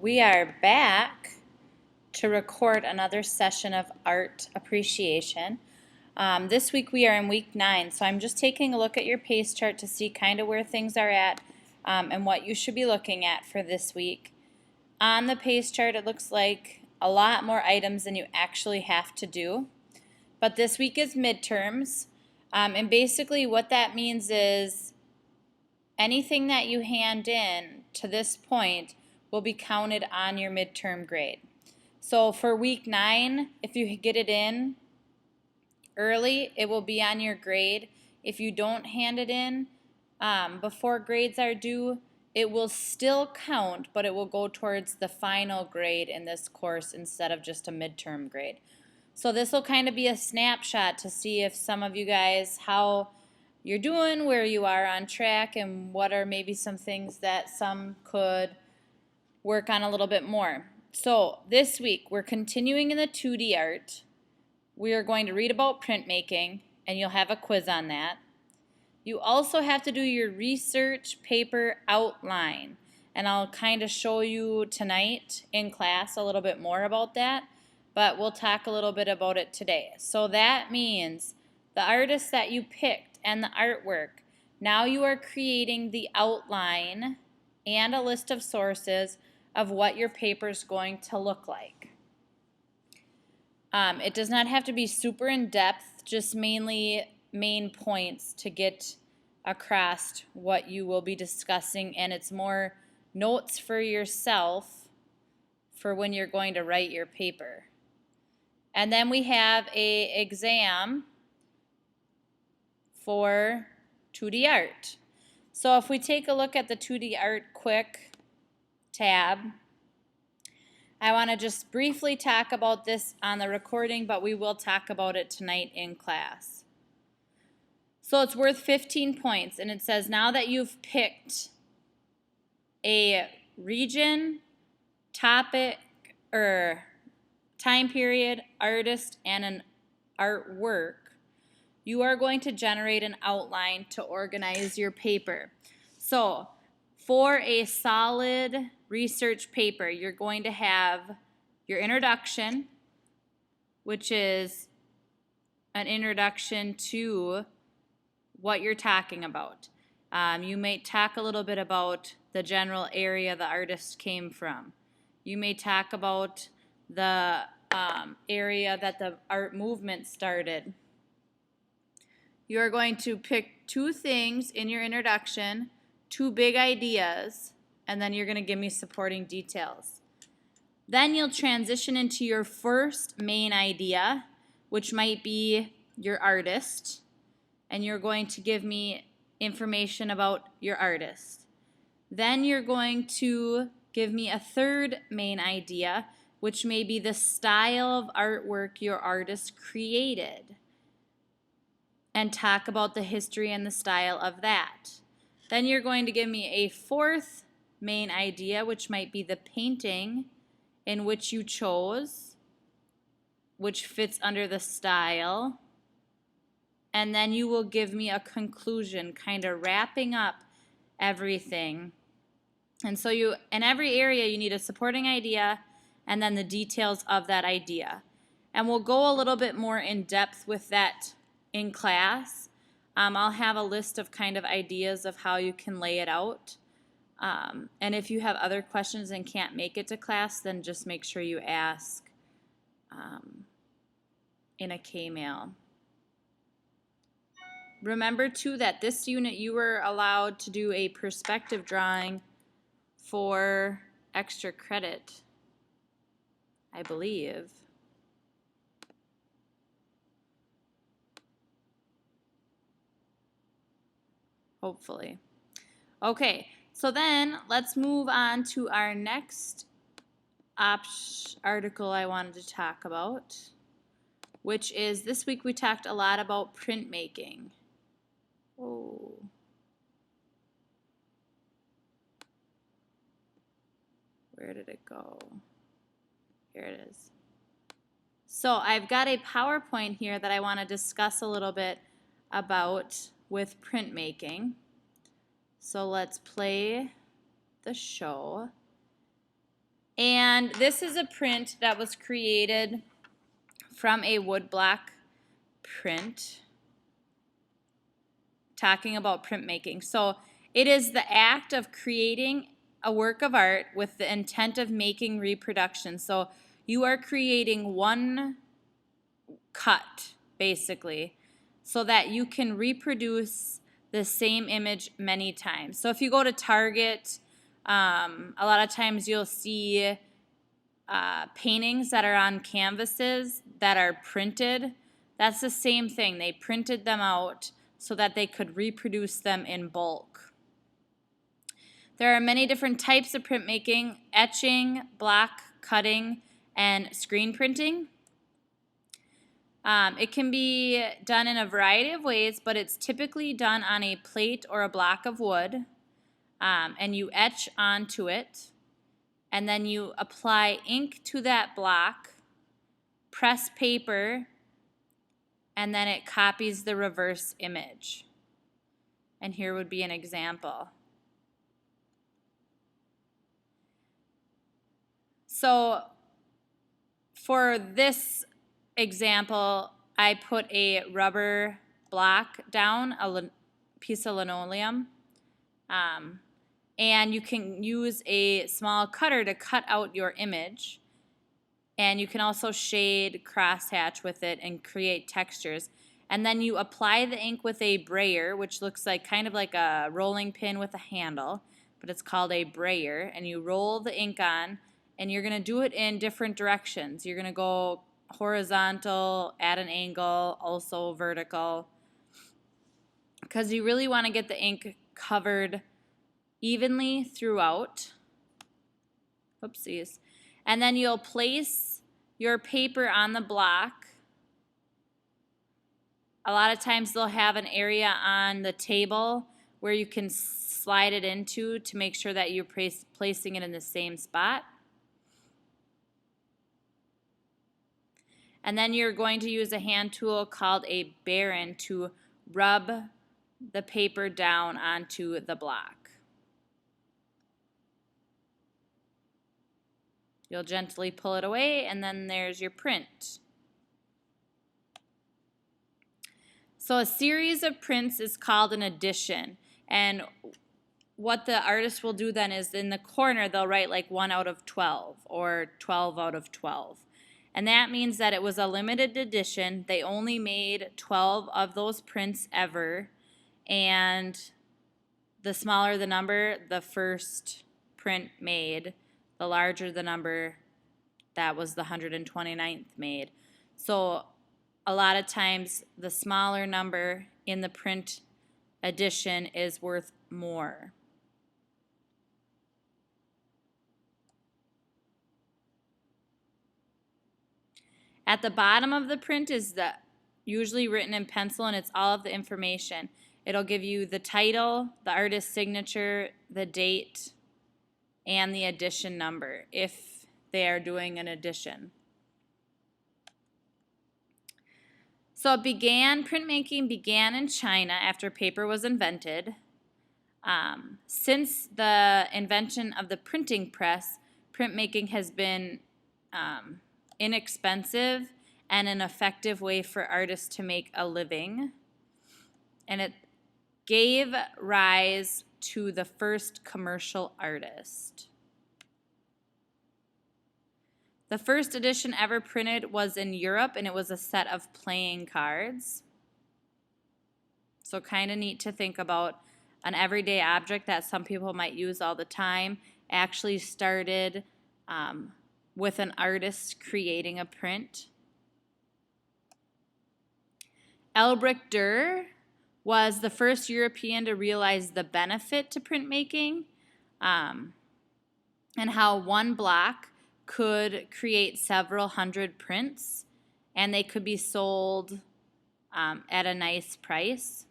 We are back to record another session of art appreciation. This week we are in week 9, so I'm just taking a look at your pace chart to see kind of where things are at and what you should be looking at for this week. On the pace chart, it looks like a lot more items than you actually have to do, but this week is midterms, and basically what that means is anything that you hand in to this point will be counted on your midterm grade. So for week 9, if you get it in early, it will be on your grade. If you don't hand it in before grades are due, it will still count, but it will go towards the final grade in this course instead of just a midterm grade. So this will kind of be a snapshot to see if some of you guys, how you're doing, where you are on track, and what are maybe some things that some could work on a little bit more. So this week we're continuing in the 2D art. We are going to read about printmaking, and you'll have a quiz on that. You also have to do your research paper outline, and I'll kind of show you tonight in class a little bit more about that, but we'll talk a little bit about it today. So that means the artist that you picked and the artwork, now you are creating the outline and a list of sources of what your paper is going to look like. It does not have to be super in-depth, just mainly main points to get across what you will be discussing, and it's more notes for yourself for when you're going to write your paper. And then we have an exam for 2D art. So if we take a look at the 2D art quick tab, I want to just briefly talk about this on the recording, but we will talk about it tonight in class. So it's worth 15 points, and it says now that you've picked a region, topic, or time period, artist, and an artwork, you are going to generate an outline to organize your paper. So for a solid research paper, you're going to have your introduction, which is an introduction to what you're talking about. You may talk a little bit about the general area the artist came from. You may talk about the area that the art movement started. You are going to pick 2 things in your introduction, 2 big ideas, and then you're going to give me supporting details. Then you'll transition into your first main idea, which might be your artist, and you're going to give me information about your artist. Then you're going to give me a third main idea, which may be the style of artwork your artist created, and talk about the history and the style of that. Then you're going to give me a fourth main idea, which might be the painting in which you chose, which fits under the style. And then you will give me a conclusion, kind of wrapping up everything. And so in every area, you need a supporting idea and then the details of that idea. And we'll go a little bit more in depth with that in class. I'll have a list of kind of ideas of how you can lay it out. And if you have other questions and can't make it to class, then just make sure you ask in a K-mail. Remember too that this unit you were allowed to do a perspective drawing for extra credit, I believe. Hopefully. Okay, so then let's move on to our next article I wanted to talk about, which is this week we talked a lot about printmaking. Oh. Where did it go? Here it is. So I've got a PowerPoint here that I want to discuss a little bit about with printmaking. So let's play the show. And this is a print that was created from a woodblock print, talking about printmaking. So it is the act of creating a work of art with the intent of making reproduction. So you are creating one cut, basically, so that you can reproduce the same image many times. So if you go to Target, a lot of times you'll see paintings that are on canvases that are printed. That's the same thing. They printed them out so that they could reproduce them in bulk. There are many different types of printmaking: etching, block cutting, and screen printing. It can be done in a variety of ways, but it's typically done on a plate or a block of wood, and you etch onto it, and then you apply ink to that block, press paper, and then it copies the reverse image. And here would be an example. So for this example, I put a rubber block down, a piece of linoleum, and you can use a small cutter to cut out your image. And you can also shade, crosshatch with it, and create textures. And then you apply the ink with a brayer, which looks like kind of like a rolling pin with a handle, but it's called a brayer. And you roll the ink on, and you're going to do it in different directions. You're going to go horizontal, at an angle, also vertical, because you really want to get the ink covered evenly throughout. Oopsies. And then you'll place your paper on the block. A lot of times they'll have an area on the table where you can slide it into to make sure that you're placing it in the same spot. And then you're going to use a hand tool called a baron to rub the paper down onto the block. You'll gently pull it away, and then there's your print. So a series of prints is called an edition. And what the artist will do then is in the corner they'll write like 1 out of 12 or 12 out of 12. And that means that it was a limited edition. They only made 12 of those prints ever. And the smaller the number, the first print made. The larger the number, that was the 129th made. So a lot of times the smaller number in the print edition is worth more. At the bottom of the print is usually written in pencil, and it's all of the information. It'll give you the title, the artist's signature, the date, and the edition number if they are doing an edition. So printmaking began in China after paper was invented. Since the invention of the printing press, printmaking has been inexpensive and an effective way for artists to make a living. And it gave rise to the first commercial artist. The first edition ever printed was in Europe, and it was a set of playing cards. So kind of neat to think about an everyday object that some people might use all the time actually started with an artist creating a print. Albrecht Dürer was the first European to realize the benefit to printmaking, and how one block could create several hundred prints, and they could be sold at a nice price.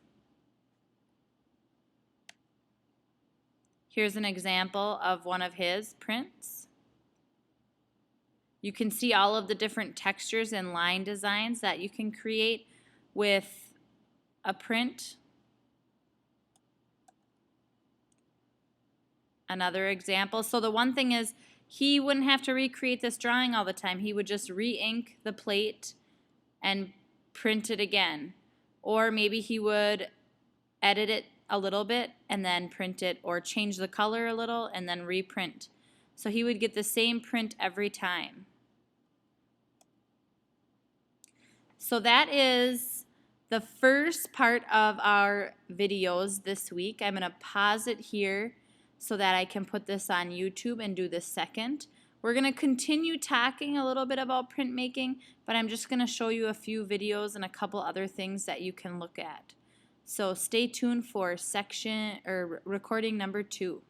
Here's an example of one of his prints. You can see all of the different textures and line designs that you can create with a print. Another example. So the one thing is he wouldn't have to recreate this drawing all the time. He would just re-ink the plate and print it again. Or maybe he would edit it a little bit and then print it, or change the color a little and then reprint. So he would get the same print every time. So that is the first part of our videos this week. I'm going to pause it here so that I can put this on YouTube and do the second. We're going to continue talking a little bit about printmaking, but I'm just going to show you a few videos and a couple other things that you can look at. So stay tuned for section or recording number 2.